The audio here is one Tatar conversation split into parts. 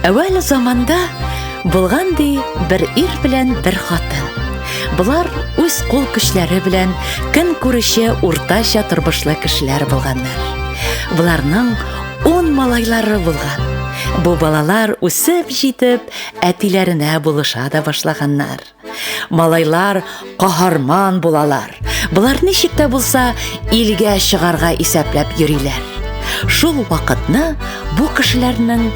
Әүвәл заманда булган ди бер ир белән бер хатын. Булар үз кул көчләре белән көн күрүче уртача тормышлы кешеләр булганнар. Буларның 10 малайлары булган. Бу балалар үсеп җитеп, әтиләренә булыша да башлаганнар. Малайлар каһарман булалар. Булар ничек тә булса илгә чыгарга исәпләп йөриләр. Шул вакытны бу кешеләрнең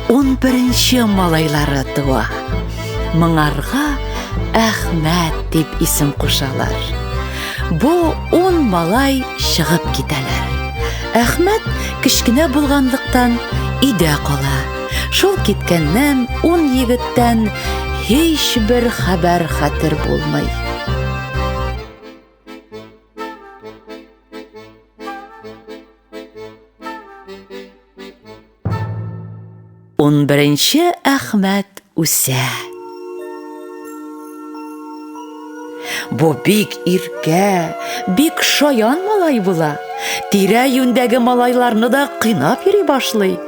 11нче малайлары туа. Моңарга Әхмәт дип исем кушалар. Бу 10 малай чыгып китәләр. Әхмәт кичкенә булганлыктан өйдә кала. Шул киткәннән 10 егеттән һич бер хәбәр хәтер булмый. Беренче Әхмәт үсә. Бу бик иркә, бик шаян малай була. Тирә-юндәге малайларны да кыйнап йөри башлый.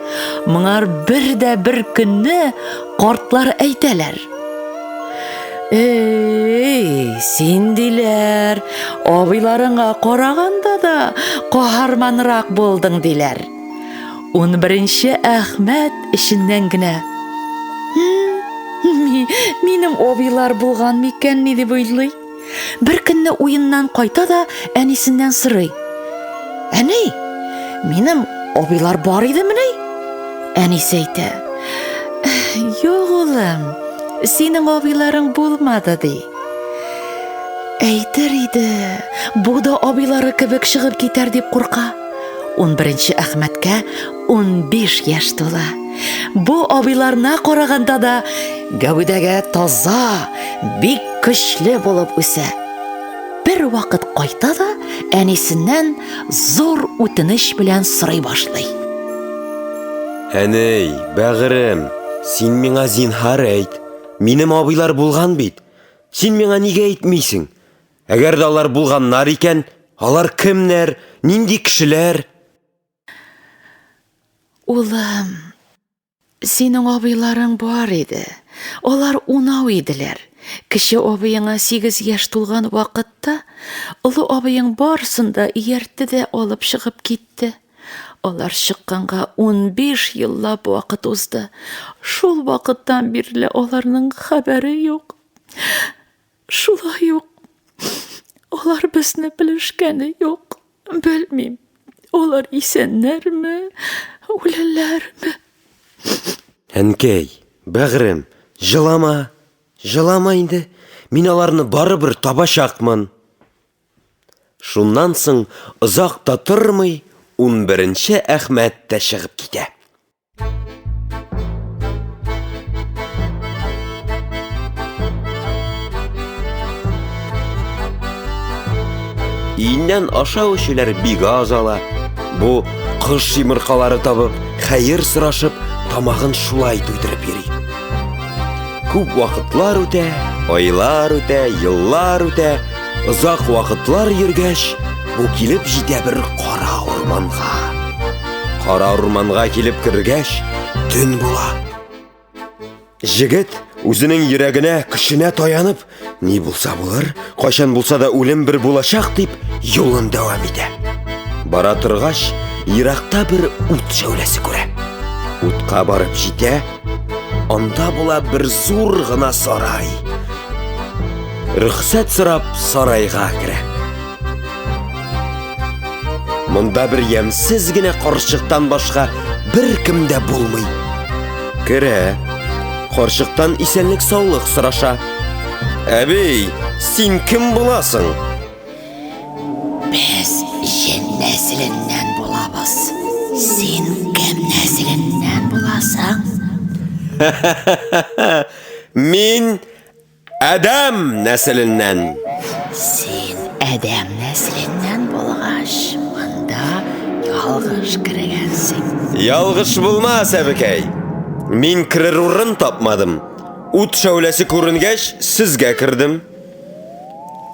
Моңар бер көнне картлар әйтәләр. Син диләр, абыйларыңа караганда да каһарманрак булдың диләр. 11нче Әхмәт эченнән генә минем абыйлар булган микән ни дип уйлый. Бер көнне уеннан кайта да әнисеннән сорый. Әни, минем абыйлар бар идеме? Әнисе әйтә. Юк улым, синең абыйларың булмады ди. Әйтер иде, бу да абыйлары кебек чыгып китәр дип курка. 11нче Әхмәткә 15 яшь тула. Бу абыйларына караганда да гәүдәгә таза, бик көчле булып үсә. Бер вакыт кайта да әнисеннән зур үтенеч белән сорый башлый. Әней, бәгырем, син миңа зинһар әйт. Минем абыйлар булган бит. Син миңа нигә әйтмисең? Әгәр дә алар булганнар икән, алар кемнәр, нинди кешеләр? Улым, синең абыйларың бар иде. Алар унау иделәр. Кеше абыеңа 8 яшь тулган вакытта, олы абыең барсын да ияртте дә алып чыгып китте. Алар чыкканга 15 еллап вакыт узды. Шул вакыттан бирле аларның хәбәре юк. Шулай юк. Алар безне белешкәне юк. Белмим. Алар исәннәрме, үләләрме? Әнкәй, бәгырем, җылама. Җылама инде. Мин аларны барыбер табачакмын. Шуннан соң озак та тормый 11нче Әхмәт тә чыгып китә. Иннән ашау эшеләр бик аз ала. Бу кыш йомыркалары табып, хәер сорашып, тамагын шулай туйдырып йөри. Күп вакытлар үтә, айлар үтә, еллар үтә. Озак вакытлар йөргәч, бу килеп җитә бер кара урманга. Кара урманга килеп кергәч, төн була. Җегет үзенең йөрәгенә, көченә таянып, ни булса булыр, кайчан булса да үлем бер булачак дип, юлын дәвам итә. Бара торгач, еракта бер ут шәүләсе күрә. Утка барып җитә, анда була бер зур гына сарай. Рөхсәт сорап сарайга керә. Монда бер ямьсез генә карчыктан башка бер кем дә булмый. Керә. Карчыктан исәнлек саулык сораша. Әбей, син кем буласың? Без җен нәселеннән булабыз. Син кем нәселеннән буласың? Мин Адам нәселеннән. Син Адам нәселеннән булгач, монда ялгыш кергәнсең. Ялгыш булмас, әбекәй. Мин керер урын тапмадым. Ут шәүләсе күренгәч, сезгә кердем.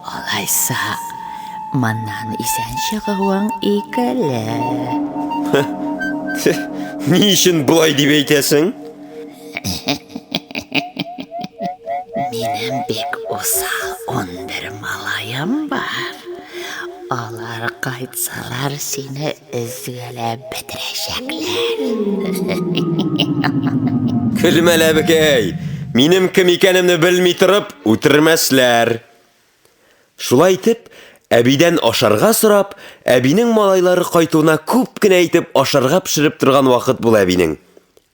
Алайса, моннан исән чыгуың икеле. Ни өчен булай дип әйтәсең? Минем бик усал 11 малайым бар. Алар кайтсалар сине эзгәләп бетерәчәкләр. Көлмәлә бекәй, минем кем икәнемне белми торып үтермәсләр. Шулай итеп, әбидән ашарга сорап, әбинең малайлары кайтуына күп кенә итеп ашарга пешереп торган вакыт була әбинең.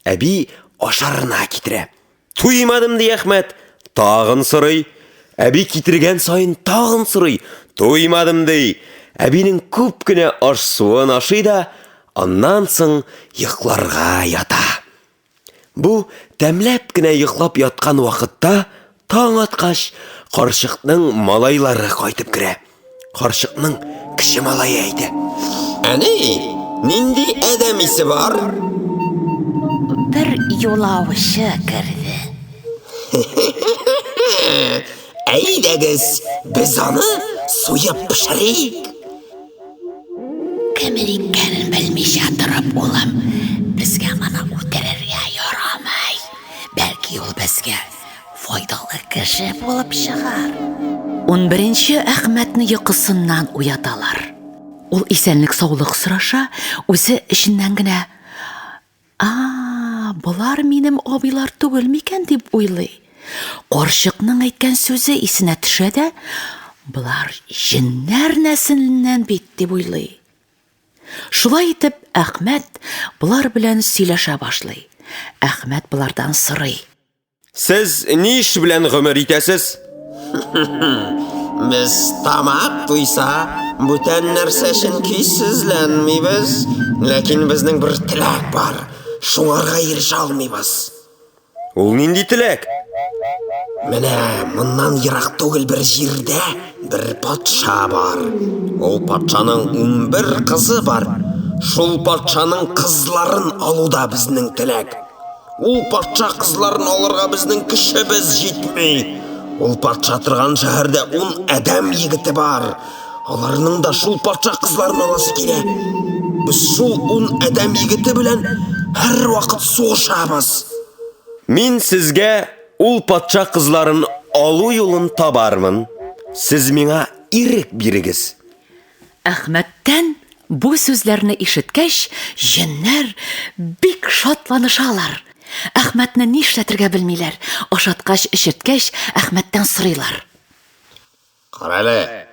Әби ашарына китерә. Туймадым ди Әхмәт, тагын сорый. Әби китергән сайын тагын сорый. Туймадым ди. Әбинең күп кенә аш суын ашый да, аннан соң йокларга ята. Бу тәмләп кенә йоклап яткан вакытта таң аткач карчыкның малайлары кайтып керә. Карчыкның кеше малае әйтә: "Әни, нинди әдәмисе бар?" Бер юлаучы керде. Әйдәгез, без аны суеп пешерик. Кем икәнен белмичә торып, улым, безгә моны үтерергә ярамый. Бәлки ул безгә файдалы кеше булып чыгар. 11-нче Әхмәтне йокысыннан уяталар. Ул исәнлек саулык сораша, үзе эченнән генә: "Булар минем абыйлар түгел микән?" дип уйлый. Карчыкның әйткән сүзе исенә төшә дә, "Булар җиннәр нәселеннән бит" дип уйлый. Шулай итеп, Әхмәт булар белән сөйләшә башлый. Әхмәт булардан сорый: "Сез ни эш белән гомер итәсез?" Biz тамак туйса, бүтән нәрсә өчен көйсезләнмибез, ләкин безнең бер теләк бар. Шуңарга ирешә алмыйбыз. Ул нинди теләк? Менә моннан ерак түгел бер җирдә бер патша бар. Ул патшаның 11 кызы бар. Шул патшаның кызларын алуда безнең теләк. Ул патша кызларын алырга безнең кешебез җитми. Ул патша торган шәһәрдә 10 әдәм егете бар. Аларның да шул патша кызларын аласы килә. Без шул 10 әдәм егете белән һәр вакыт сугышабыз. Мин сезгә ул патша кызларын алу юлын табармын. Сез миңа ирек бирегез. Әхмәттән бу сүзләрне ишеткәч, җеннәр бик шатланышалар. Әхмәтне ни эшләтергә белмиләр. Ашаткач, ишеткәч, Әхмәттән сорыйлар: Карале,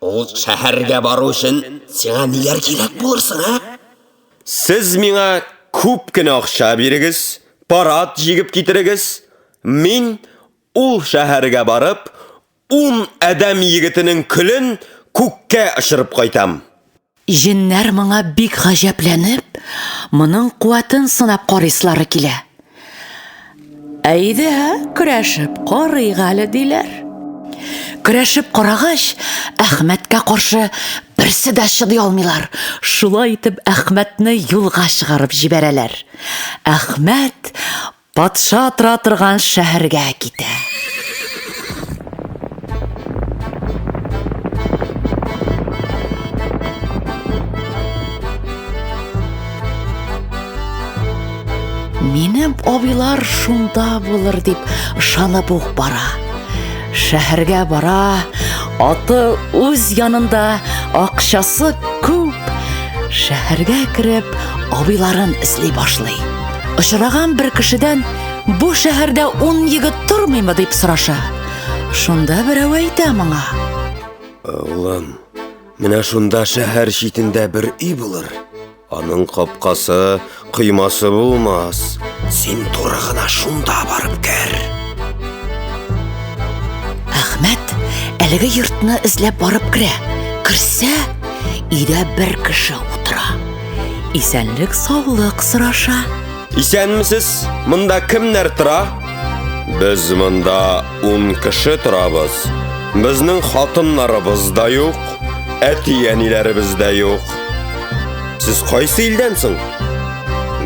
ул шәһәргә бару өчен сиңа ниләр кирәк булырсың, а? Сез миңа күп кенә акча бирегез, парад җигеп китерегез. Мин ул шәһәргә барып, 10 әдәм егетенең көлен күккә очырып кайтам. Җеннәр моңа бик гаҗәпләнеп, моның куәтен сынап карыйслары килә. Әйдә, көрәшеп карыйк әле диләр. Көрәшеп карагач, Әхмәткә каршы берсе дә чыдый алмыйлар. Шулай итеп, Әхмәтне юлга чыгарып җибәрәләр. Әхмәт патша тора торган шәһәргә китә. Минем абыйлар шунда булыр дип ышанып ук бара. Шәһәргә бара, аты үз янында, акчасы күп. Шәһәргә кереп, абыйларын эзли башлый. Очраган бер кешедән бу шәһәрдә 10 егет тормыймы дип сораша. Шунда берәү әйтә моңа: Улым, менә шунда шәһәр читендә бер өй булыр. Аның капкасы, кыймасы булмас. Син туры гына шунда барып кер. Әхмәт әлеге йортны эзләп барып керә. Керсә, өйдә бер кеше утыра. Исәнлек саулык сораша. Исәнмесез? Монда кемнәр тора? Без монда 10 кеше торабыз. Безнең хатыннарыбыз да юк, әти-әниләребез дә юк. Сез кайсы илдәнсең?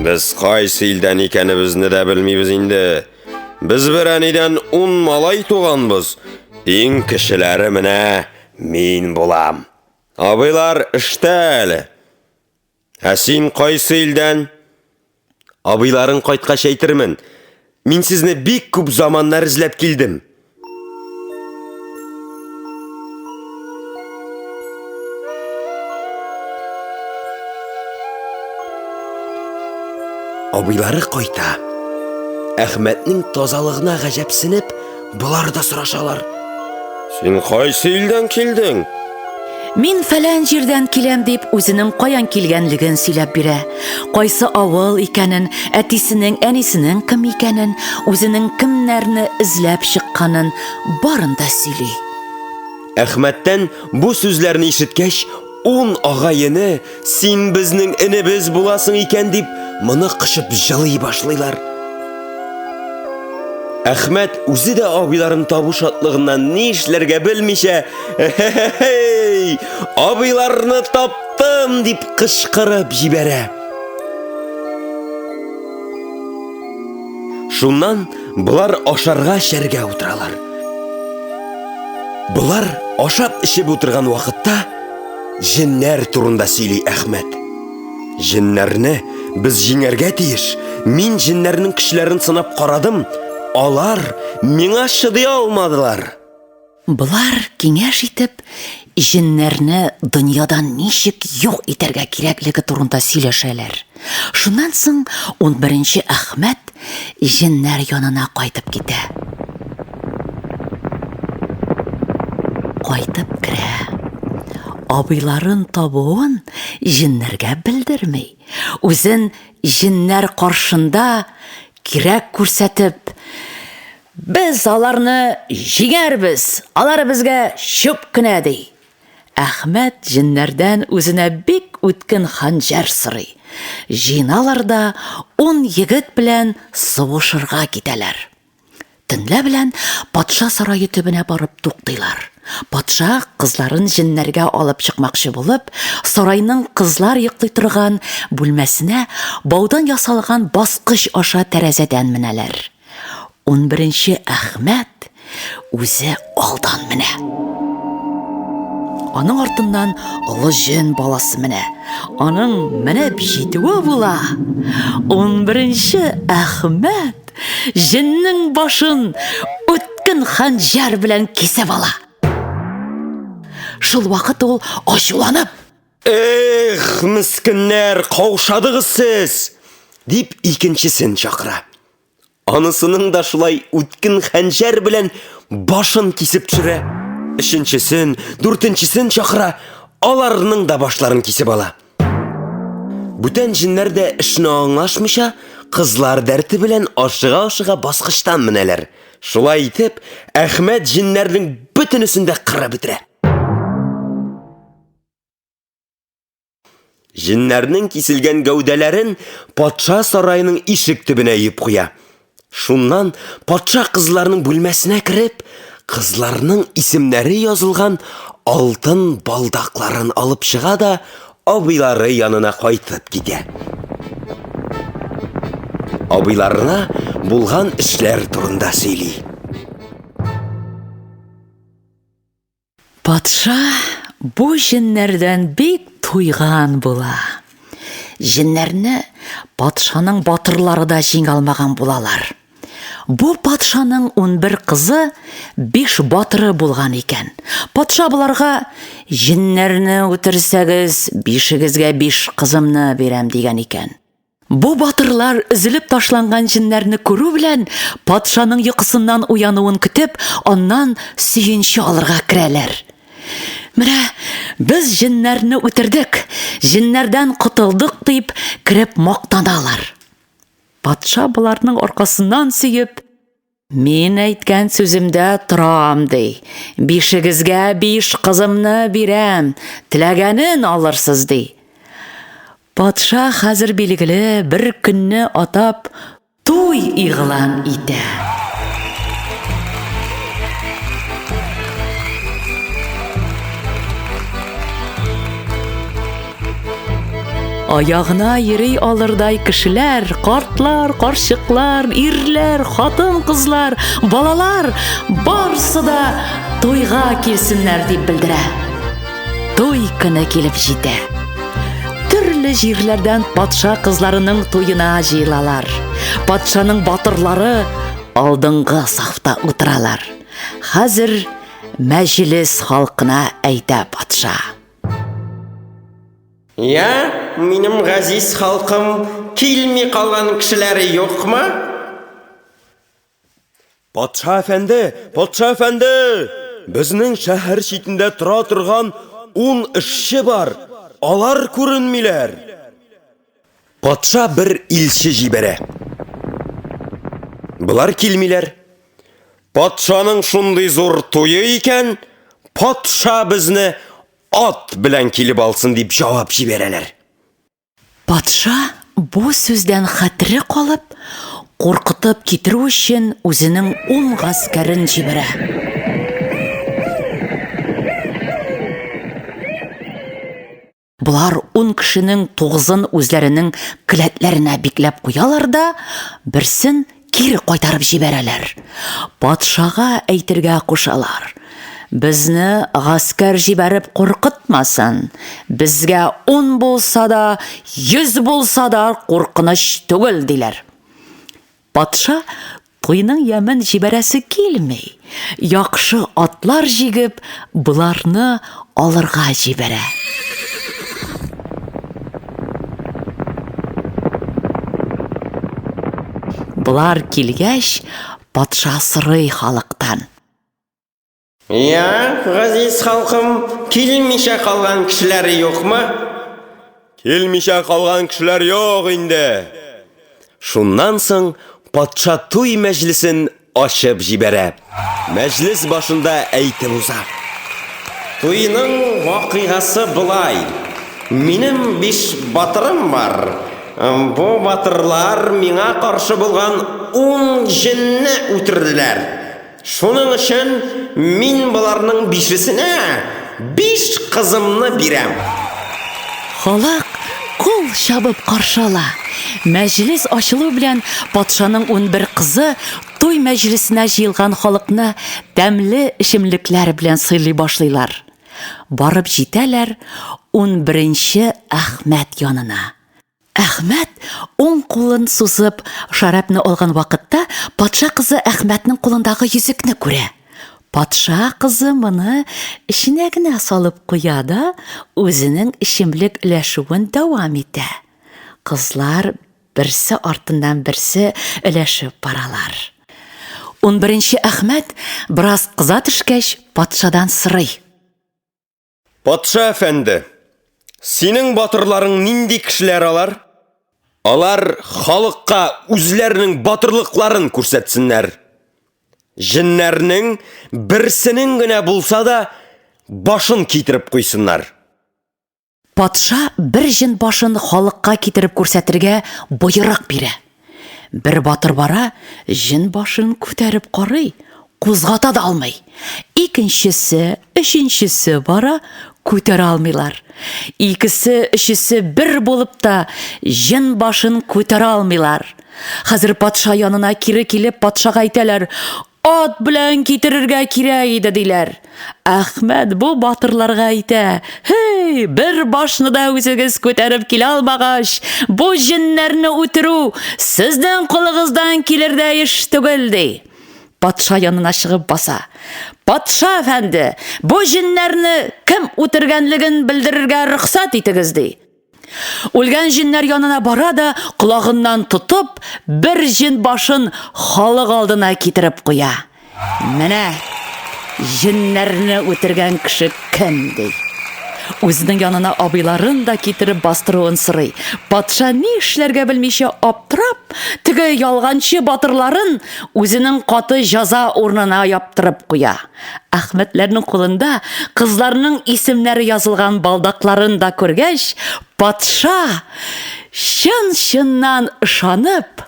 Без кайсы илдән икәнебезне дә белмибез инде. Без бер әнидән 10 малай туганбыз. Иң кешеләре менә мин булам. Абыйлар эштә әле. Ә син кайсы илдән? Абыйларын кайткач әйтермен. Мин сезне бик күп заманнар эзләп килдем. Абыйлары кайта. Әхмәтнең тазалыгына гаҗәпсенеп, булар да сорашалар. Син кайсы илдән килдең? Мин фәлән җирдән киләм дип үзенең каян килгәнлеген сөйләп бирә. Кайсы авыл икәнен, әтисенең, әнисенең кем икәнен, үзенең кемнәрне эзләп чыкканын барын да сөйли. Әхмәттән бу сүзләрне ишеткәч, 10 агайыны син безнең энебез буласың икән дип, моны кышып җылый башлыйлар. Әхмәт үзе дә абыйларын табу шатлыгыннан ни эшләргә белмичә, абыйларны таптым дип кычкырып җибәрә. Шуннан булар ашарга шәргә утыралар. Булар ашап ишеп утырган вакытта җеннәр турында сөйли Әхмәт. Җеннәрне без җиңәргә тиеш. Мин җеннәрнең көчләрен сынап карадым. Алар миңа шыдый алмадылар. Булар киңәш итеп, җеннәрне дөньядан ничек юк итәргә кирәклеге турында сөйләшәләр. Шуннан соң 11-нче Әхмәт җеннәр янына кайтып китә. Кайтып керә. Абыйларын табуын җеннәргә белдермей. Үзен җеннәр каршында кирәк күрсәтеп, без аларны җиңәрбез, алар безгә чүп кенә ди. Әхмәт җеннәрдән үзенә бик үткен ханҗар сорый. Җыйналар да 10 егет белән сугышырга китәләр. Төнлә белән патша сарае төбенә барып туктыйлар. Патша кызларын җеннәргә алып чыкмакчы булып, сарайның кызлар йоклый торган бүлмәсенә баудан ясалган баскыч аша тәрәзәдән менәләр. 11-нче Әхмәт үзе алдан менә. Аның артыннан олы җен баласы менә. Аның менеп җитүе була. 11-нче Әхмәт җеннең башын үткен ханҗар белән кисеп ала. Шул вакыт ул ачуланып, Эх, мискеннәр, каушадыгыз сез! Дип икенчесен чакыра. Анысының да шулай үткен хәнҗәр белән башын кисеп төшерә. Өченчесен, дүртенчесен чакыра, аларның да башларын кисеп ала. Бүтән җеннәр дә эшне аңлашмыйча, кызлар дәрте белән ашыга-ашыга баскычтан менәләр. Шулай итеп, Әхмәт җеннәрнең бөтенесен дә кырып бетерә. Җеннәрнең киселгән гәүдәләрен патша сарайының ишек төбенә йып куя. Шуннан патша кызларның бүлмәсенә кереп, кызларның исемнәре язылган алтын балдакларын алып чыга да абыйлары янына кайтып китә. Абыйларына булган эшләр турында сөйли. Патша бу җеннәрдән бик туйган була. Җеннәрне патшаның батырлары да җиңә алмаган булалар. Бу патшаның 11 кызы 5 батыры булган икән. Патша буларга җеннәрне үтерсәгез, 5-гезгә 5 кызымны бирәм дигән икән. Бу батырлар өзелеп ташланган җеннәрне күрү белән патшаның йокысыннан уянуын көтеп, аннан сөенче алырга керәләр. Менә без җеннәрне үтердек, җеннәрдән котылдык дип кирип мактаналар. Патша буларның аркасыннан сөеп, мин әйткән сүземдә торам ди. 5-гезгә 5 кызымны бирәм, теләгәнен алырсыз ди. Патша хәзер билгеле бер көнне атап туй игълан итә. Аягына йөри алырдай кешеләр, картлар, карчыклар, ирләр, хатын-кызлар, балалар барсы да туйга килсеннәр дип белдерә. Туй көне килеп җитә. Төрле җирләрдән патша кызларының туена җыелалар. Патшаның батырлары алдыңғы сафта утыралар. Хәзер мәҗлес халкына әйтә патша. Я, минем газиз халкым, килми калган кешеләре юкмы? Патша әфәнде, безнең шәһәр читендә тора торган 10 эшче бар, алар күренмиләр. Патша бер илче җибәрә. Булар килмиләр. Патшаның шундый зур туйы икән, патша безне ат белән килеп алсын дип җавап җибәрәләр. Патша бу сүздән хәтере калып, куркытып китерү өчен үзенең 10 гаскәрен җибәрә. Булар 10 кешенең 9-ын үзләренең келәтләренә бикләп куялар да, берсен кире кайтарып җибәрәләр. Патшага әйтергә кушалар. Безне гаскәр җибәреп куркытмасын. Безгә 10 булса да, 100 булса да куркыныч түгел диләр. Патша туйның ямен җибәрәсе килми. Яхшы атлар җигеп, буларны алырга җибәрә. Булар килгәч, патша сырый халыктан. Я, газиз халкым, килмичә калган кешеләре юкмы? Килмичә калган кешеләр юк инде. Шуннан соң патша туй мәҗлесен ачып җибәрә. Мәҗлес башында әйтеп уза. Туйның вакыйгасы булай. Минем 5 батырым бар. Бу батырлар миңа каршы булган 10 җенне үтерделәр. Шуның өчен мин буларның 5-сенә 5 кызымны бирәм. Халык кул чабып каршыла. Мәҗлес ачылу белән патшаның 11 кызы туй мәҗлесенә җыелган халыкны тәмле эчемлекләр белән сыйлый башлыйлар. Барып җитәләр 11-нче Әхмәт янына. Әхмәт уң кулын сузып шарапны алган вакытта патша кызы Әхмәтнең кулындагы йөзекне күрә. Патша кызы моны эченә генә салып куя да, үзенең эчемлек өләшүен дәвам итә. Кызлар берсе артыннан берсе өләшеп баралар. 11-нче Әхмәт бераз кыза төшкәч, патшадан сорый. Патша әфәнде, синең батырларың нинди кешеләр алар? Алар халыкка үзләренең батырлыкларын күрсәтсеннәр. Җеннәрнең берсенең генә булса да башын китереп куйсыннар. Патша бер җен башын халыкка китереп күрсәтергә боерак бирә. Бер батыр бара, җен башын күтәреп карый, кузгата да алмый. Икенчесе, өченчесе бара, күтәрә алмыйлар. Икесе, өчесе бер булып та җен башын күтәрә алмыйлар. Хәзер патша янына кире килеп патшага әйтәләр: "Ат белән китерергә кирәк иде" диләр. Әхмәт бу батырларга әйтә: "Хей, бер башны да үзегез күтәреп килә алмагач, бу җеннәрне үтерү сезнең кулыгыздан килер дә иш түгел" ди. Патша янына чыгып баса. "Патша әфәнде, бу җеннәрне кем үтергәнлеген белдерергә рөхсәт итегез" ди. Үлгән җеннәр янына бара да, колагыннан тотып, бер җен башын халык алдына китереп куя. "Менә җеннәрне үтергән кеше кем?" ди. Үзенең янына абыйларын да китереп бастыруын сорый. Патша ни эшләргә белмичә аптырап, теге ялганчы батырларын үзенең каты җәза урынына яптырып куя. Әхмәтләрнең кулында кызларның исемнәре язылган балдакларын да күргәч, патша чын-чыннан ышанып: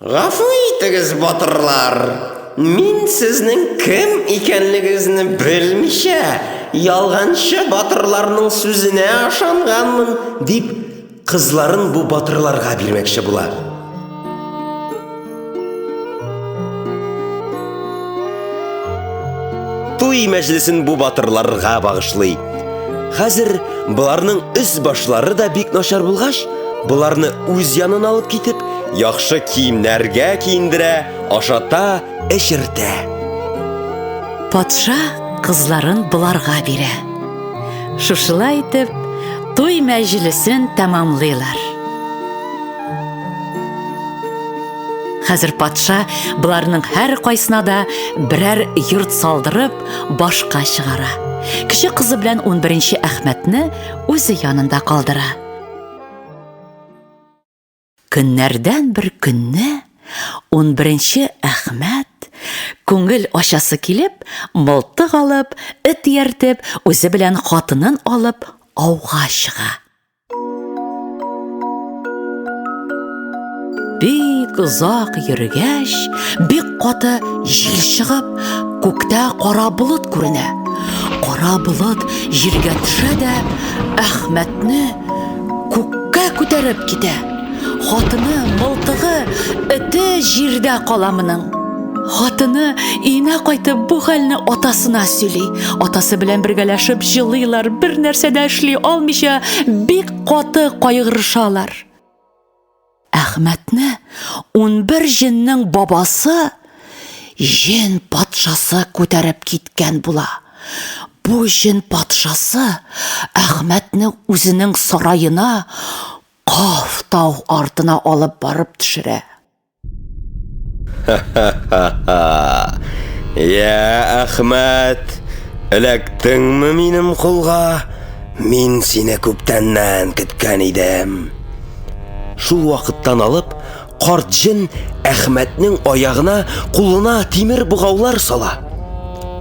Гафу итегез, батырлар. Мин сезнең кем икәнлегегезне белмичә, ялганчы батырларның сүзенә ышанганмын дип, кызларын бу батырларга бирмәкче була. Туй мәҗлесен бу батырларга багышлый. Хәзер буларның үз башлары да бик начар булгач, буларны үз янына алып китеп, яхшы киемнәргә киендерә, ашата, эчертә. Патша кызларын буларга бирә. Шушылай итеп, туй мәҗлесен тәмамлыйлар. Хәзер патша буларның һәр кайсына да берәр йорт салдырып, башка чыгара. Кече кызы белән 11-нче Әхмәтне үзе янында калдыра. Көннәрдән бер көнне 11-нче Әхмәт күңел ачасы килеп, мылтык алып, эт ияртеп, үзе белән хатынын алып ауга чыга. Бик озак йөргәч, бик каты җил чыгып, күктә кара болыт күренә. Кара болыт җиргә төшә дә Әхмәтне күккә күтәреп китә. Хатыны, мылтыгы, эте җирдә каламының. Хатыны өенә кайтып бу хәлне атасына сөйли. Атасы белән бергәләшеп җылыйлар, бер нәрсә дә эшли алмыйча, бик каты кайгырышалар. Әхмәтне 11 җеннең бабасы җен патшасы күтәреп киткән була. Бу җен патшасы Әхмәтне үзенең сарайына Каф тау артына алып барып төшерә. Я, Әхмәт, эләктеңме минем кулга? Мин сине күптәннән көткән идем. Шул вакыттан алып, карт җен Әхмәтнең аягына, кулына тимер бугаулар сала.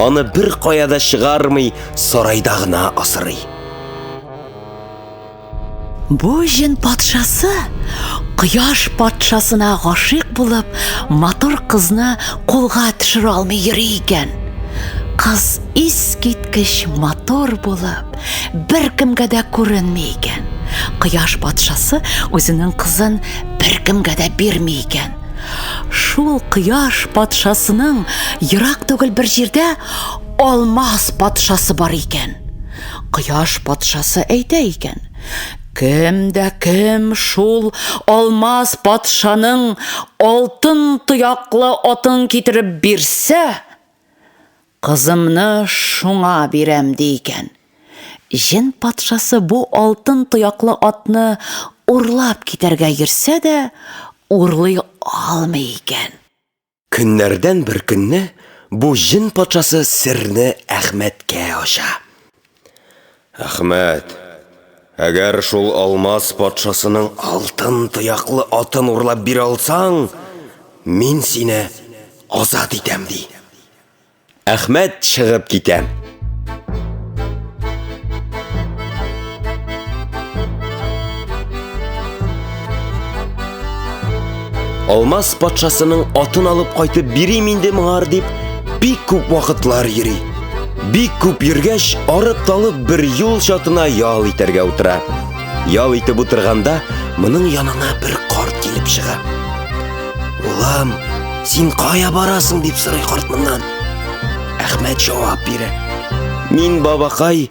Аны бер каяда чыгармый, сарайда гына асрый. Бу җен патшасы Кояш патшасына гашыйк булып, матур кызны кулга төшерә алмый йөри икән. Кыз искиткеч матур булып, беркемгә дә күренми икән. Кояш патшасы үзенең кызын беркемгә дә бирми икән. Шул Кояш патшасының ерак түгел бер җирдә Алмаз патшасы бар икән. Кояш патшасы әйтә икән: кем дә кем шул Алмаз патшаның алтын тояклы атын китереп бирсә, кызымны шуңа бирәм дигән. Җен патшасы бу алтын тояклы атны урлап китәргә йөрсә дә, урлый алмый икән. Көннәрдән бер көнне бу җен патшасы серне Әхмәткә ача. Әхмәт, әгәр шул Алмаз патшасының алтын тояклы атын урлап бирә алсаң, мин сине азат итәм ди. Әхмәт чыгып китә. Алмаз патшасының атын алып кайтып бирим инде моңар дип, бик күп вакытлар йөри. Бик күп йөргәч, арып-талып бер юл чатына ял итәргә утыра. Ял итеп утырганда, моның янына бер карт килеп чыга. Улым, син кая барасың дип сорый карт моннан. Әхмәт җавап бирә: мин, бабакай,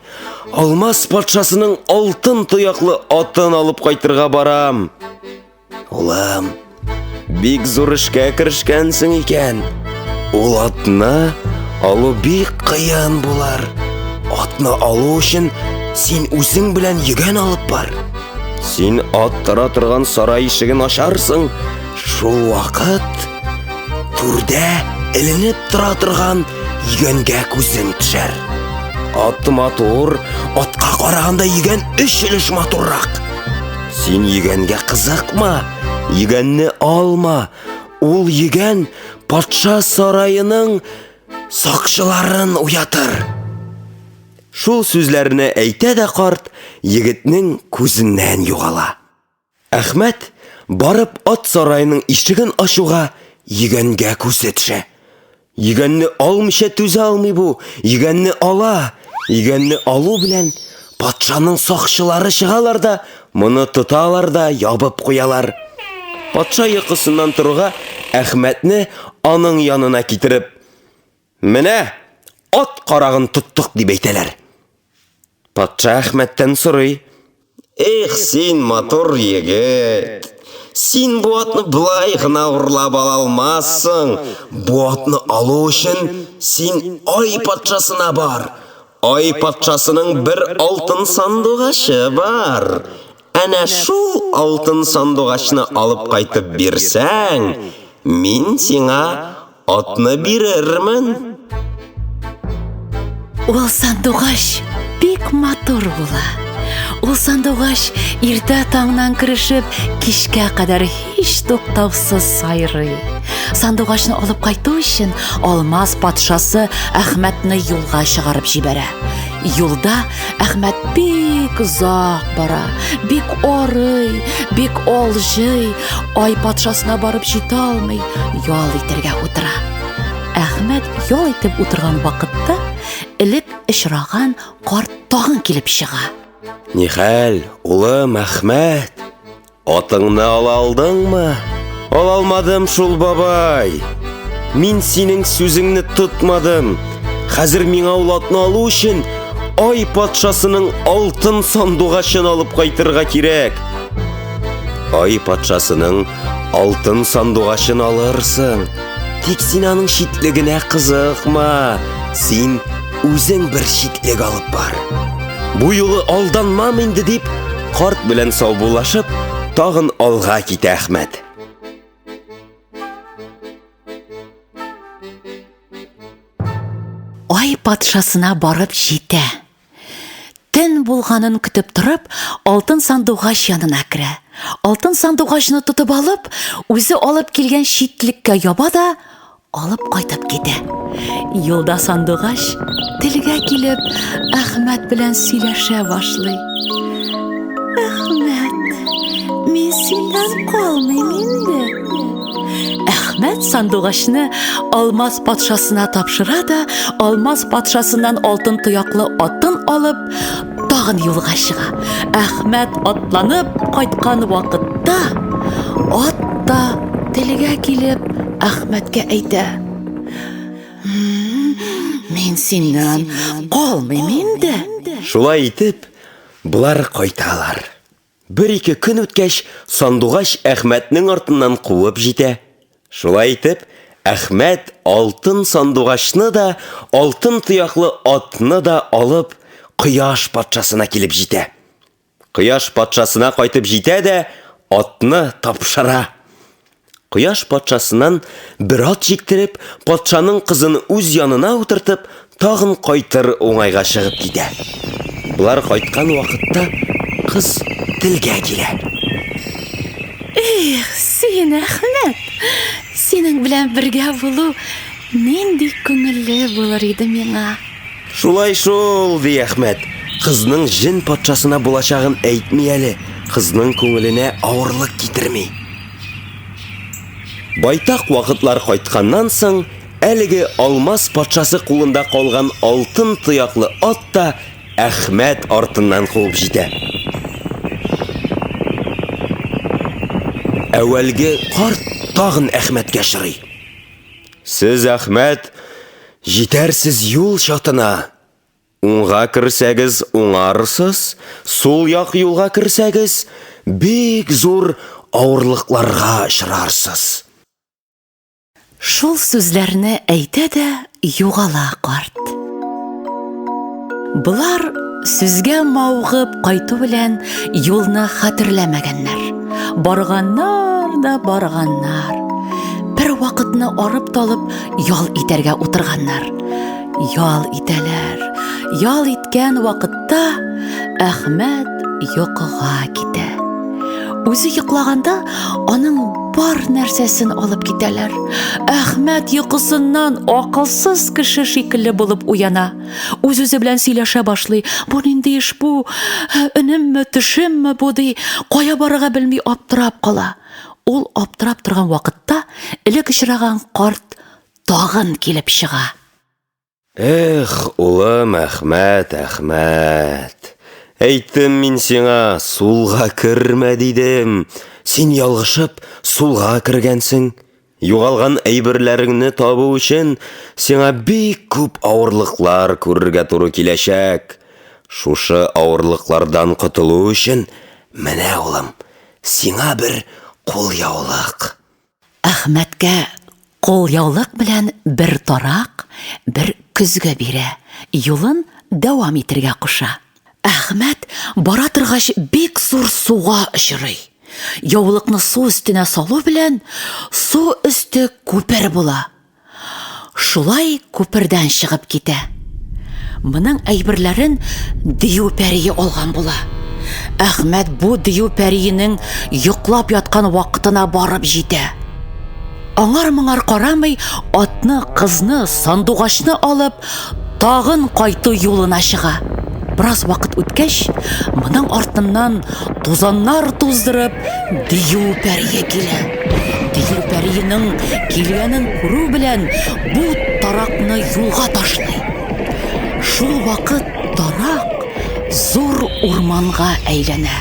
Алмаз патшасының алтын тояклы атын алып кайтырга барам. Улым, бик зур эшкә керешкәнсең икән. Ул атны алу бик кыен булар. Атны алу өчен син үзең белән йөгән алып бар. Син ат тора торган сарай ишеген ачарсың. Шул вакыт түрдә эленеп тора торган йөгәнгә күзең төшәр. Ат матур, атка караганда йөгән 3 өлеш матуррак. Син йөгәнгә кызыкма, йөгәнне алма. Ул йөгән патша сарайының сакчыларын уятыр. Шул сүзләрне әйтә дә карт егетнең күзеннән югала. Әхмәт барып ат сарайының ишеген ачуга йөгәнгә күзе төшә. Йөгәнне алмыйча түзә алмый бу. Йөгәнне ала. Йөгәнне алу белән патшаның сакчылары чыгалар да, моны тоталар да ябып куялар. Патша йокысыннан торга Әхмәтне аның янына китереп: менә ат карагын тоттык дип әйтәләр. Патша Әхмәттән сорый: эх, син матур егет, син бу атны былай гына урлап ала алмассың. Бу атны алу өчен син ай патшасына бар. Ай патшасының бір алтын сандугашы бар. Әнә шул алтын сандугачны алып кайтып бирсәң, мин сиңа атны бирермен. Ул сандугач бик матур була. Ул сандугач иртә таңнан кирешеп, кичкә кадәр һич туктаусыз сайрый. Сандугачны алып кайту өчен Алмаз патшасы Әхмәтне юлга чыгарып җибәрә. Юлда Әхмәт бик озак бара, бик арый, бик алҗый, ай патшасына барып җитә алмый, ял итәргә утыра. Әхмәт ял итеп утырган вакытта элек очраган карт тагын килеп чыга. Нихәл, улым Әхмәт, атыңны ала алдыңмы? Ала алмадым шул, бабай. Мин синең сүзеңне тотмадым. Хәзер миңа ул атны алу өчен ай патшасының алтын сандугачын алып кайтырга кирәк. Ай патшасының алтын сандугачын алырсың. Тик син аның читлегенә кызыкма. Син үзең бер читлек алып бар. Бу юлы алданмам инде дип, карт белән саубуллашып, тагын алга китә Әхмәт. Ай патшасына барып җитә. Төн булганын көтеп торып, алтын сандугач янына керә. Алтын сандугачны тотып алып, үзе алып килгән читлеккә яба да алып кайтып китә. Юлда сандугач телгә килеп Әхмәт белән сөйләшә башлый. Әхмәт, мин синнән калмыйм инде. Әхмәт сандугачны Алмаз патшасына тапшыра да, Алмаз патшасыннан алтын тояклы атын алып, тагын юлга чыга. Әхмәт атланып кайткан вакытта, ат та телгә килеп Әхмәткә әйтә: Мин синнән калмыйм инде. Шулай итеп, булар кайталар. Бер-ике көн үткәч, сандугач Әхмәтнең артыннан куып җитә. Шулай итеп, Әхмәт алтын сандугачны да, алтын тояклы атны да алып, Кояш патшасына килеп җитә. Кояш патшасына кайтып җитә дә, атны тапшыра. Кояш патшасыннан бер ат җиктереп, патшаның кызын үз янына утыртып, тагын кайтыр уңайга чыгып китә. Булар кайткан вакытта кыз телгә килә. Син, Әхмәт, синең белән бергә булу нинди күңелле булыр иде миңа. Шулай шул, ди Әхмәт. Кызның җен патшасына булачагын әйтми әле. Кызның күңеленә авырлык китерми. Байтак вакытлар кайтканнан соң, әлеге Алмаз патшасы кулында калган алтын тояклы ат та Әхмәт артыннан куып җитә. Әвәлге карт тагын Әхмәткә шырый. Сез, Әхмәт, җитәрсез юл чатына. Уңга кирсәгез уңарсыз, сул як юлга кирсәгез бик зур авырлыкларга очрарсыз. Шул сүзләрне әйтә дә югала карт. Булар сүзгә маугып кайту белән юлны хәтерләмәгәннәр. Барганнар да барганнар. Бер вакытны арып талып ял итәргә утырганнар. Ял итәләр. Ял иткән вакытта Әхмәт йокыга китә. Үзе йоклаганда аның бар нәрсәсен алып китәләр. Әхмәт йокысыннан акылсыз кеше шикелле булып уяна. Үз-үзе белән сөйләшә башлый. Бу нинди эш бу? Өнемме, төшемме бу ди? Кая барырга белми аптырап кала. Ул аптырап торган вакытта элек очраган карт тагын килеп чыга. Эх, улым Әхмәт, Әхмәт. Әйттем мин сиңа, сулга кирмә дидем. Син ялгышып, сулга кергәнсең. Югалган әйберләреңне табу өчен сиңа бик күп авырлыклар күрергә туры киләчәк. Шушы авырлыклардан котылу өчен, менә улым, сиңа бер кулъяулык. Әхмәткә кулъяулык белән бер тарак, бер көзгә бирә. Юлын дәвам итергә куша. Әхмәт бара торгач бик зур суга очрый. Яулыкны су өстенә салу белән су өсте күпер була. Шулай күпердән чыгып китә. Моның әйберләрен дию пәрие алган була. Әхмәт бу дию пәриенең йоклап яткан вакытына барып җитә. Аңар-моңар карамый, атны, кызны, сандугачны алып, тагын кайту юлына чыга. Бераз вакыт үткәч, моның артыннан тузаннар туздырып, дию пәрие килә. Дию пәриенең килгәнен күрү белән бу таракны юлга ташлый. Шул вакыт тарак зур урманга әйләнә.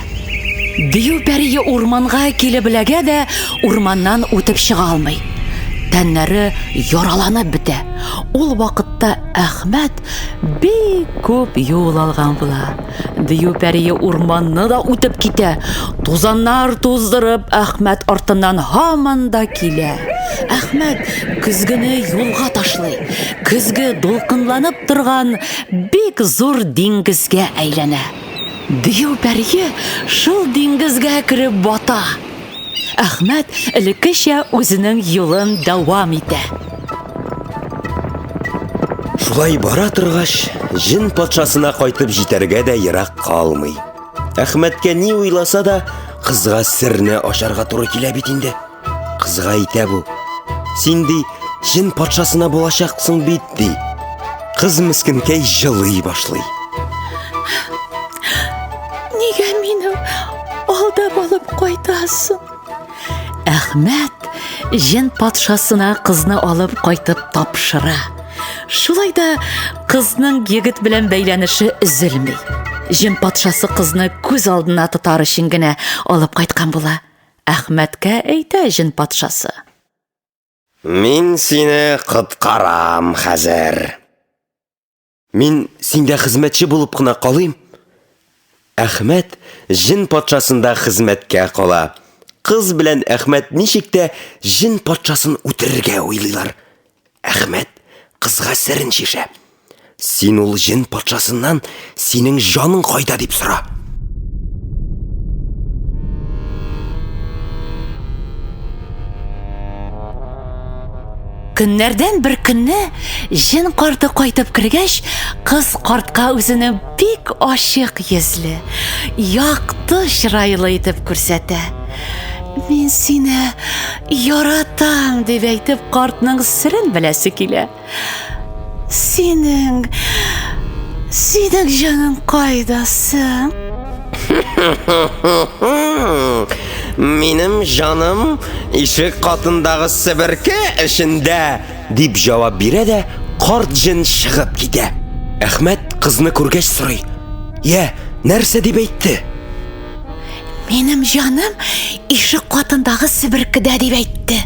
Дию пәрие урманга килеп беләгә дә урманнан үтеп чыга алмый. Тәннәре яраланып бетә. Ул вакытта Әхмәт бик күп юл алган була. Дию пәрие урманны да үтеп китә. Тузаннар туздырып, Әхмәт артыннан һаман да килә. Әхмәт көзгене юлга ташлый. Көзге дулкынланып торган бик зур диңгезгә әйләнә. Дию пәрие шул диңгезгә кереп бата. Әхмәт элеккечә үзенең юлын дәвам итә. Шулай бара торгач, җен патшасына кайтып җитәргә дә ерак калмый. Әхмәткә ни уйласа да, кызга серне ачарга туры килә бит инде. Кызга әйтә бу: "Син ди, җен патшасына булачаксың бит", ди. Кыз мискенкәй җылый башлый. Нигә мине алдап алып кайтасың? Әхмәт җен патшасына кызны алып кайтып тапшыра. Шулай да кызның егет белән бәйләнеше өзелми. Җен патшасы кызны күз алдына тотар өчен генә алып кайткан була. Әхмәткә әйтә җен патшасы: "Мин сине коткарам хәзер. Мин синдә хезмәтче булып кына калыйм." Әхмәт җен патшасында хезмәткә кала. Кыз белән Әхмәт ничек тә җен патшасын үтерергә уйлыйлар. Әхмәт кызга серен шишә. "Син ул җен патшасыннан синең җаның кайда?" дип сора. Көннәрдән бер көнне җен карты кайтып кергәч, кыз картка үзене бик ачык йөзле, якты чырайлы итеп күрсәтә. "Мин сине яратам", дип әйтеп картның серен беләсе килә. Синең җаның кайдасың? "Минем җаным ишек катындагы себерке эчендә", дип җавап бирә дә карт җен чыгып китә. Әхмәт кызны күргәч сорый: "Я, нәрсә дип әйтте?" Минем җаным ишек катындагы себеркедә дип әйтте.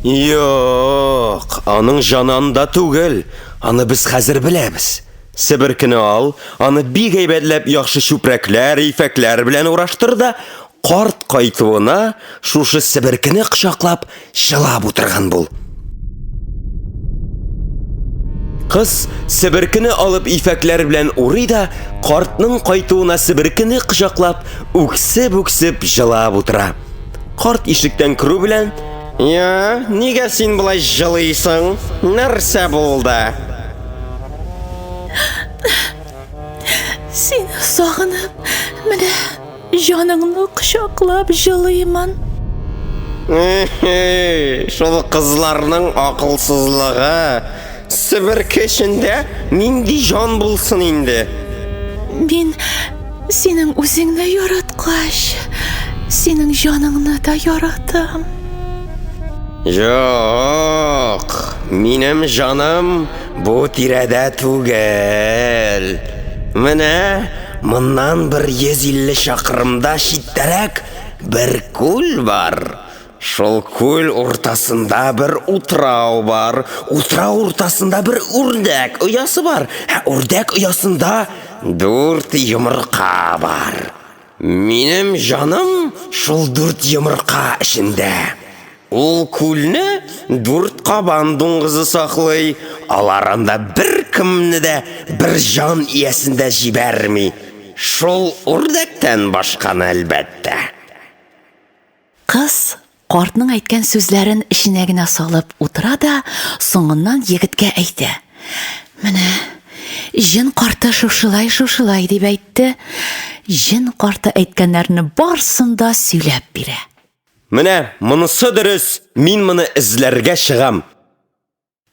Юк, аның җаны анда түгел. Аны без хәзер беләбез. Себеркене ал, аны бик әйбәтләп яхшы чүпрәкләр, ифәкләр белән ураштыр да, карт кайтуына шушы себеркене кочаклап чылап утырган бул. Кыз себеркене алып ифәкләр белән урый да, картның кайтуына себеркене кочаклап, үксеп җылап утыра. Карт ишектән керү белән: "Я, нигә син булай җылыйсың? Нәрсә булды?" Сине сагынып, менә җаныңны кочаклап җылыймын. Шул кызларның акылсызлыгы. Себерке эчендә нинди җан булсын инде? Мин синең үзеңне яраткач, синең җаныңны да яратам. Юк, минем җаным бу тирәдә түгел. Менә моннан 150 чакрымда читтәрәк бер күл бар. Шул күл уртасында бер утрау бар. Утрау уртасында бер үрдәк оясы бар. Үрдәк оясында 4 йомырка бар. Минем жаным шул 4 йомырка ішінде. Ул күлне 4 кабан дуңгызы саклый, аларында бір кімні де бір жан иясында жибәрми. Шул үрдәктән башканы әлбәттә. Кыз картның әйткән сүзләрен ишенә генә салып утыра да, соңыннан егеткә әйтә. Менә Җен карты шушылай дип әйтте. Җен карты әйткәннәрне барсын да сөйләп бирә. Менә монысы дөрес, мин моны эзләргә чыгам.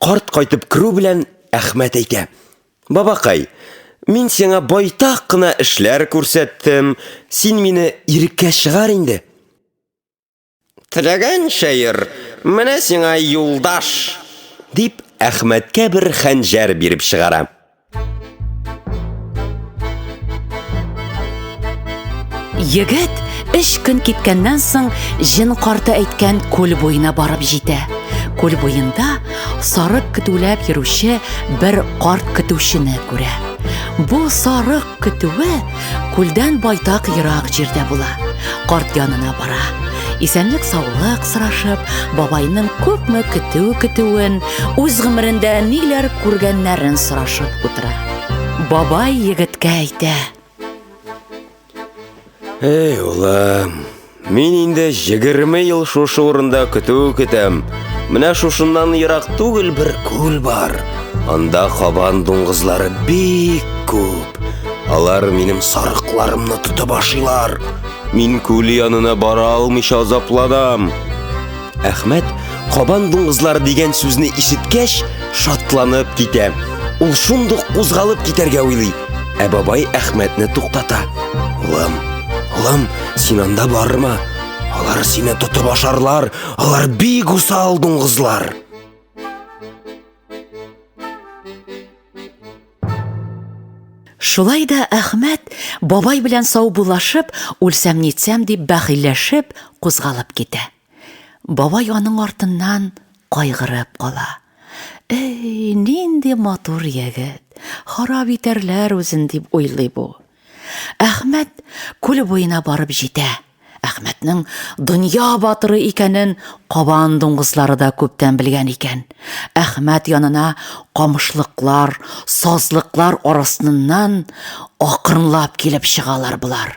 Карт кайтып керү белән Әхмәт әйтә. Бабакай, мин сиңа байтак кына эшләр күрсәттем, син мине иреккә чыгар инде. Теләгән шәер, менә сиңа юлдаш. Дип Әхмәткә бер хәнҗәр биреп чыгара. Егет 3 көн киткәннән соң Җен карты әйткән күл буена барып җитә. Күл буенда сарык көтүләп йөрүче бер карт көтүчене күрә. Бу сарык көтүе күлдән байтак ерак җирдә була. Карт янына бара. Исәнлек саулык сорашып, бабайның күпме көтүен, үз гомерендә ниләр күргәннәрен сорашып утыра. Бабай егеткә әйтә. Эй, улым, мин инде 20 ел шушы урында көтү көтәм. Менә шушыннан ерак түгел бер күл бар. Анда кабан дуңгызлары бик күп. Алар минем сарыкларымны тотып ашыйлар. Мин күл янына бара алмыйча азапладым. Әхмәт кабан дуңгызлары дигән сүзне ишеткәч, шатланып китә. Ул шундук кузгалып китәргә уйлый. Бабай Әхмәтне туктата. Улым, син анда барма. Алар сине тотып ашарлар. Алар бик усал дуңгызлар. Шулай да Әхмәт бабай белән саубуллашып, үлсәм-нитсәм дип бәхилләшеп кузгалып китә. Бабай аның артыннан кайгырып кала. Эй, нинди матур егет, харап итәрләр үзен дип уйлый бу. Әхмәт күл буена барып җитә. Әхмәтнең дөнья батыры икәнен кабан дуңгызлары да күптән белгән икән. Әхмәт янына камышлыклар, сазлыклар арасыннан акрынлап килеп чыгалар булар.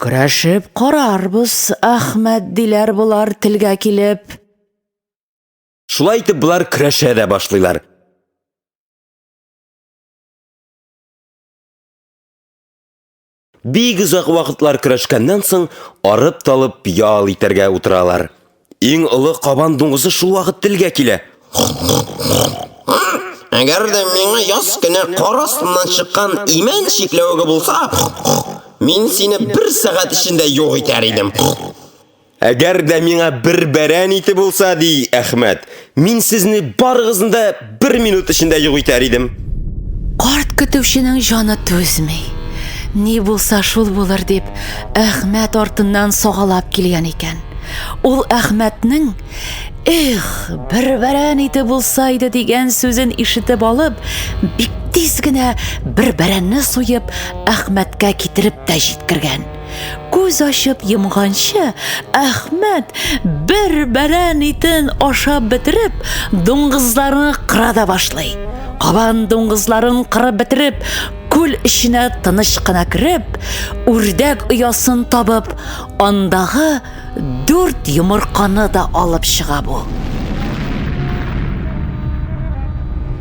Көрәшеп карарбыз, Әхмәт диләр булар телгә килеп. Шулай итеп булар көрәшә дә башлыйлар. Бик озак вакытлар көрәшкәннән соң арып-талып ял итәргә утыралар. Иң олы кабан дуңгызы шул вакыт телгә килә. Әгәр дә миңа яз көне кар астыннан чыккан имән шикләвеге булса, мин сине 1 сәгать эчендә юк итәр идем. Әгәр дә миңа бер бәрән ите булса, ди Әхмәт, мин сезне барыгызны да 1 минут эчендә юк итәр идем. Карт көтүченең җаны түзми. Ни булса шул булыр дип Әхмәт артыннан сагалап килгән икән. Ул Әхмәтнең бер бәрән ите булса иде дигән сүзен ишетеп алып, бик тиз генә бер бәрәнне суеп Әхмәткә китереп тә җиткергән. Күз ачып йомганчы Әхмәт бер бәрән итен ашап бетереп, дуңгызларны кыра да башлый. Кабан дуңгызларын кырып бетереп, күл эченә тыныч кына кереп, үрдәк оясын табып, андагы 4 йомырканы да алып чыга бу.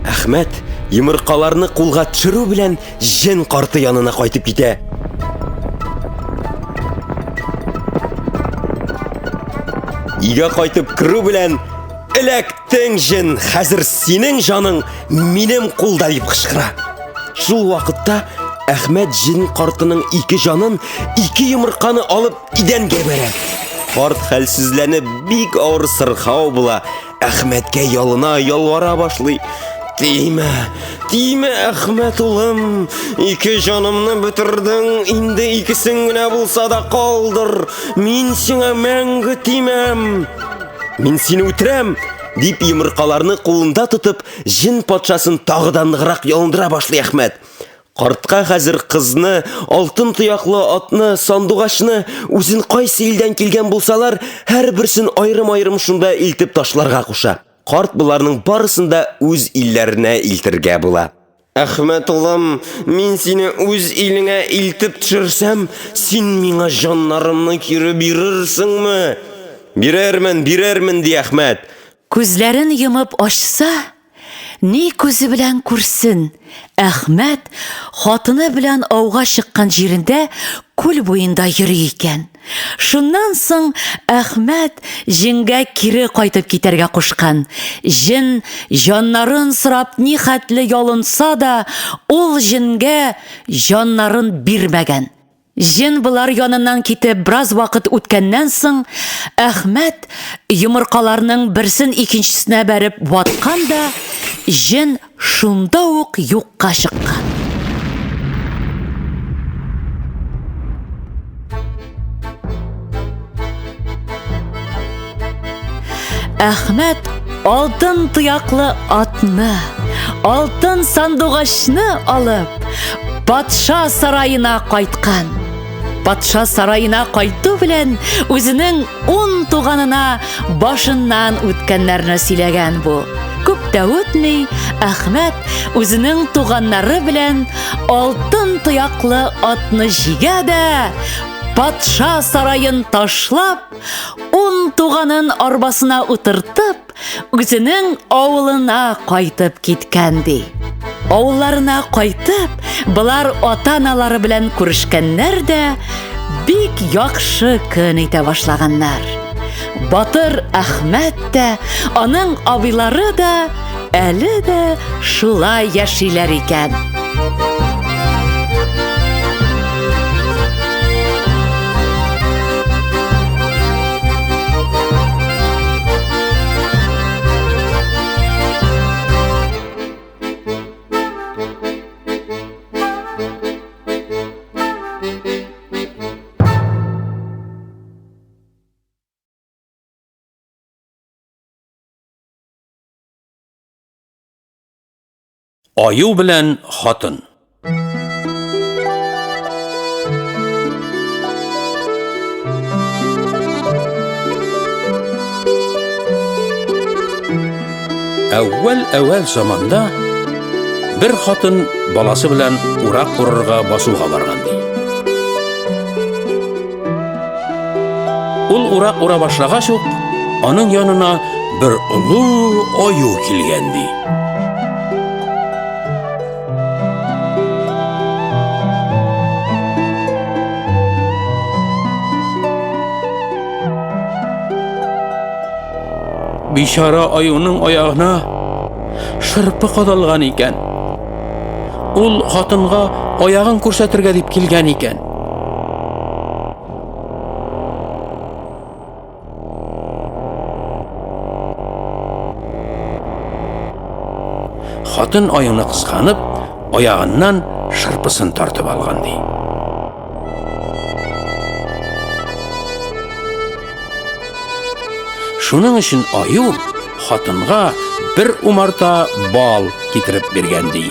Әхмәт йомыркаларны кулга төшерү белән Җен карты янына кайтып китә. Игә кайтып керү белән эләктең Җен, хәзер синең җаның минем кулда дип кычкыра. Шул вакытта Әхмәт Җен картының 2 җанын, 2 йомырканы алып идәнгә бәрә. Карт хәлсезләнеп бик авыр сырхау була. Әхмәткә ялына, ялвара башлый. Тимә, Әхмәт улым, 2 җанымны бетердең, инде 2сен генә булса да калдыр. Мин сиңа мәңге тимәм. Мин сине үтерәм, дип йомыркаларны кулында тотып, Җен патшасын тагыдан ныграк ялындыра башлый Әхмәт. Картка хәзер кызны, алтын тояклы атны, сандугачны, үзен кайсы илдән килгән булсалар, һәрберсен аерым-аерым шунда илтеп ташларга куша. Карт буларның барысын да үз илләренә илтергә була. Әхмәт улым, мин сине үз илеңә илтеп төшерсәм, син миңа җаннарымны кире бирерсеңме? Бирермен, ди Әхмәт. Күзләрен йомып ачса, ни күзе белән күрсен? Әхмәт хатыны белән ауга чыккан җирендә күл буенда йөри икән. Шуннан соң Әхмәт җингә кире кайтып китәргә кушкан. Җин җаннарын сорап ни хәтле ялынса да, ул җингә җаннарын бирмәгән. Җин булар яныннан китеп бераз вакыт үткәннән соң, Әхмәт йомыркаларның берсен икенчесенә бәреп ваткан да, җин шунда ук юкка чыккан. Әхмәт алтын тояклы атны, алтын сандугачны алып, патша сарайына кайткан. Патша сарайына кайту белән үзенең 10 туганына башыннан үткәннәрне сөйләгән бу. Күп тә үтми, Әхмәт үзенең туганнары белән алтын тояклы атны җигә дә, патша сарайын ташлап, 10 туганын арбасына утыртып, үзенең авылына кайтып киткән ди. Авылларына кайтып, булар ата-аналары белән күрешкәннәр дә, бик яхшы көн итә башлаганнар. Батыр Әхмәт тә, аның абыйлары да әле дә шулай яшиләр икән. Аю белән хатын. Әүвәл заманда бер хатын баласы белән урак курырга басуга барган ди. Ул урак ура башлагач ук, аның янына бер олы аю килгән ди. Бишара аюның аягына шырпы кадалган икән. Ул хатынга аягын күрсәтергә дип килгән икән. Хатын аюны кысканып, аягыннан шырпысын тартып алган ди. Шуның өчен аю хатынга бер умарта бал китереп биргән ди.